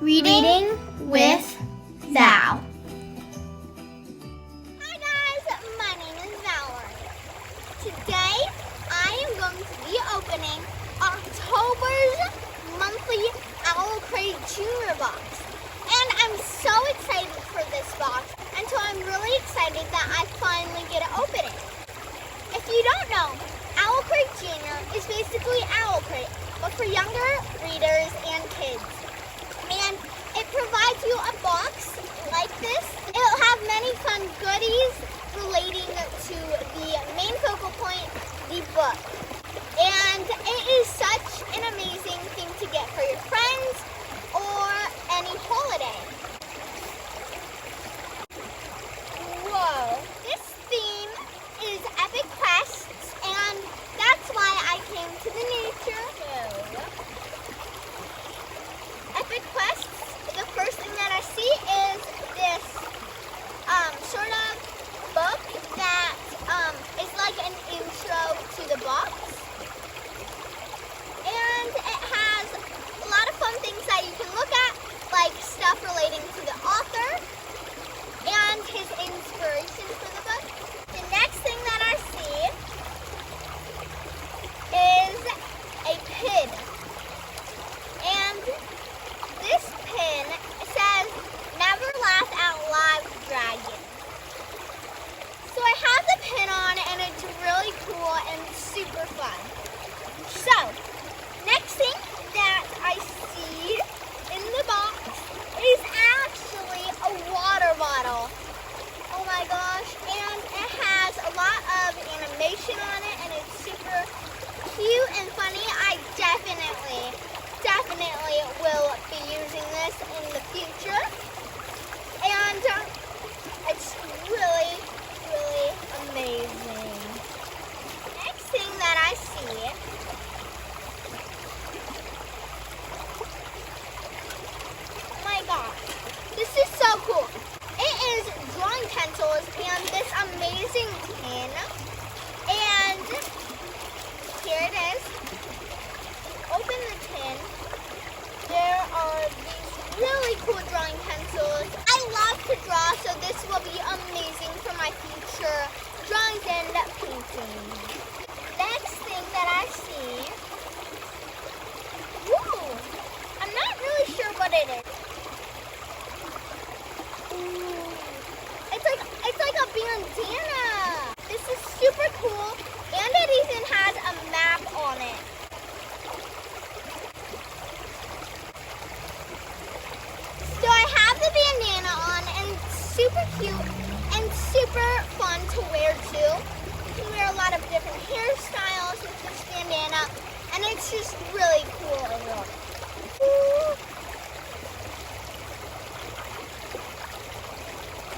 Reading with Val. Hi guys, my name is Valerie. Today I am going to be opening October's monthly OwlcrateJr box. And I'm so excited for this box, and so I'm really excited that I finally get to open it. If you don't know, OwlcrateJr is basically Owlcrate, but for younger readers and kids. And it provides you a box like this. It'll have many fun goodies relating to the main focal point, the book. And it is such an amazing thing to get for your friends or any holiday. Whoa! This theme is epic quests, and that's why I came to the nature show. Epic quests, the first thing that I see is this sort of book that is like an intro to the box. And it has a lot of fun things that you can look at, like stuff relating to the author and his inspiration for the book. The next thing that I see is a pin. And this pin says, "Never laugh out loud, dragon." So I have the pin on, and it's really cool and super fun. So, next thing that I see in the box is actually a water bottle. Oh my gosh, and it has a lot of animation on it, and it's super cute and funny. I definitely will be using this in the future. And it's really amazing. Next thing that I see this is so cool. It is drawing pencils and this amazing tin. And here it is. Open the tin. There are these really cool drawing pencils. I love to draw, so this will be amazing for my future drawings and painting. Next thing that I see. Woo! I'm not really sure what it is. It's like a bandana. This is super cool, and it even has a map on it. So I have the bandana on, and it's super cute and super fun to wear too. You can wear a lot of different hairstyles with this bandana, and it's just really cool and real.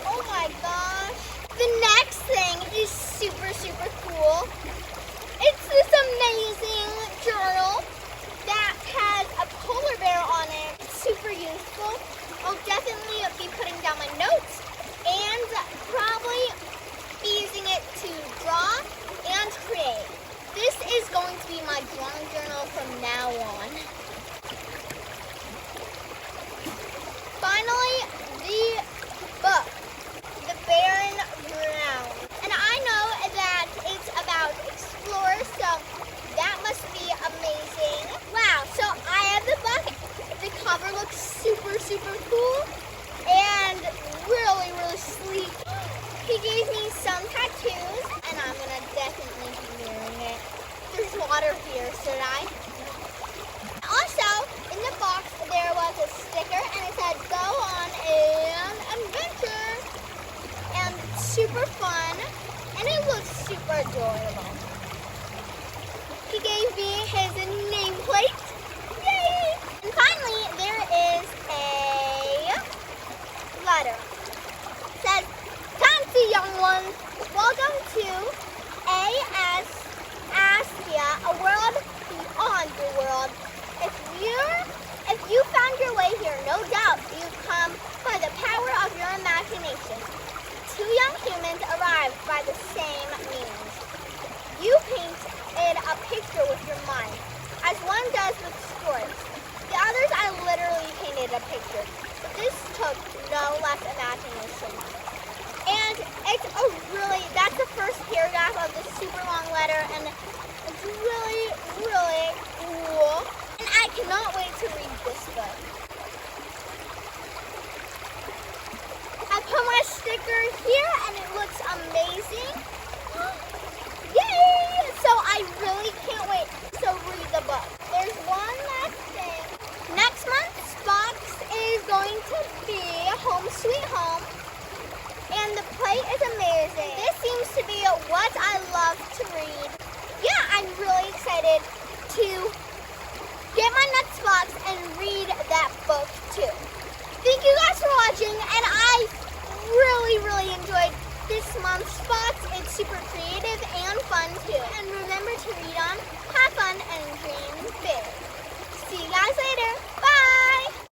Oh my gosh. The next thing is super cool. It's this amazing journal that has a polar bear on it. It's super useful. I'll definitely be putting down my notes and probably be using it to draw and create. This is going to be my drawing journal from now on. Finally, the book. Barren Ground. And I know that it's about explorers, so that must be amazing. Wow, so I have the book. The cover looks super cool and really sleek. He gave me some tattoos, and I'm gonna definitely be wearing it. There's water here, should I? Also, in the box there was a sticker, and it said, "Go on an adventure." And super fun, and it looks super adorable. He gave me his nameplate. Yay! And finally, there is a letter. It says, "Fancy young ones, welcome to Askia, a world beyond your world. If you found your way here, no doubt you've come by the power of your imagination. Two young humans arrived by the same means. You painted a picture with your mind, as one does with stories. The others, I literally painted a picture. super long letter, and it's really, really cool. And I cannot wait to read this book. I put my sticker here, and it looks amazing. Yay! So I really can't wait to read the book. There's one last thing. Next month's box is going to be Home Sweet Home, and the play is amazing. This seems to be what I love to read. Yeah, I'm really excited to get my next box and read that book too. Thank you guys for watching, and I really, really enjoyed this month's box. It's super creative and fun too. And remember to read on